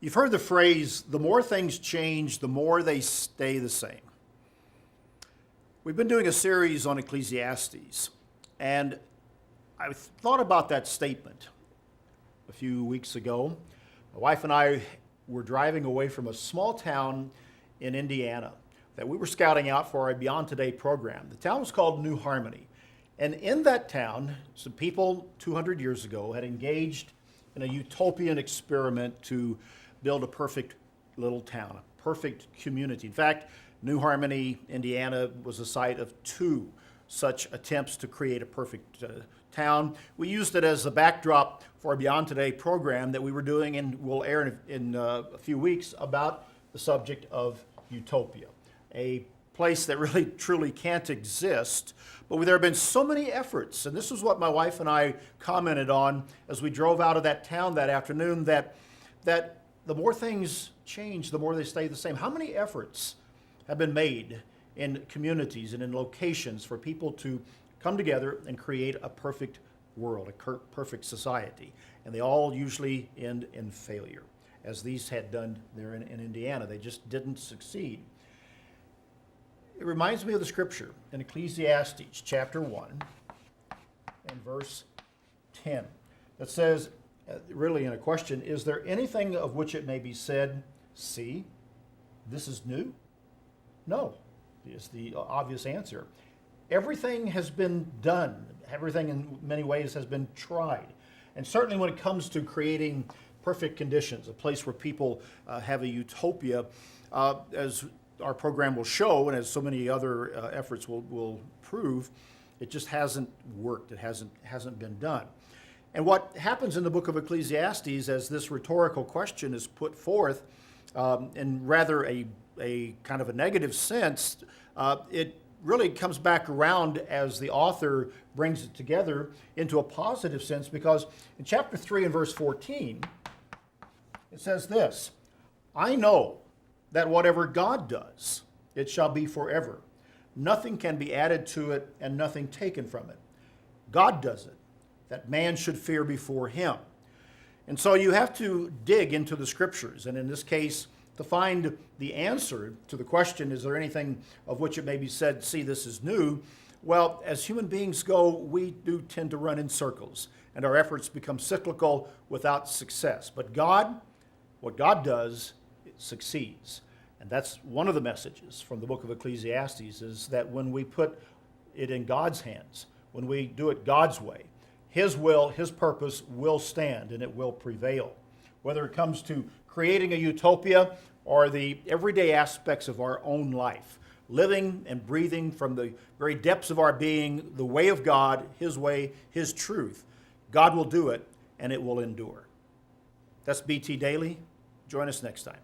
You've heard the phrase, the more things change, the more they stay the same. We've been doing a series on Ecclesiastes, and I thought about that statement a few weeks ago. My wife and I were driving away from a small town in Indiana that we were scouting out for our Beyond Today program. The town was called New Harmony. And in that town, some people 200 years ago had engaged in a utopian experiment to build a perfect little town, a perfect community. In fact, New Harmony, Indiana was the site of two such attempts to create a perfect town. We used it as the backdrop for our Beyond Today program that we were doing and will air in a few weeks about the subject of Utopia, a place that really truly can't exist. But there have been so many efforts, and this is what my wife and I commented on as we drove out of that town that afternoon, that the more things change, the more they stay the same. How many efforts have been made in communities and in locations for people to come together and create a perfect world, a perfect society? And they all usually end in failure, as these had done there in Indiana. They just didn't succeed. It reminds me of the scripture in Ecclesiastes chapter 1 and verse 10 that says, really in a question, is there anything of which it may be said, see, this is new? No, is the obvious answer. Everything has been done. Everything in many ways has been tried. And certainly when it comes to creating perfect conditions, a place where people have a utopia, as our program will show, and as so many other efforts will prove, it just hasn't worked. It hasn't been done. And what happens in the book of Ecclesiastes as this rhetorical question is put forth in rather a kind of a negative sense, it really comes back around as the author brings it together into a positive sense, because in chapter 3 and verse 14, it says this, I know that whatever God does, it shall be forever. Nothing can be added to it and nothing taken from it. God does it, that man should fear before him. And so you have to dig into the scriptures, and in this case, to find the answer to the question, is there anything of which it may be said, see, this is new? Well, as human beings go, we do tend to run in circles, and our efforts become cyclical without success. But God, what God does, it succeeds. And that's one of the messages from the book of Ecclesiastes, is that when we put it in God's hands, when we do it God's way, His will, His purpose will stand and it will prevail. Whether it comes to creating a utopia or the everyday aspects of our own life, living and breathing from the very depths of our being, the way of God, His way, His truth, God will do it and it will endure. That's BT Daily. Join us next time.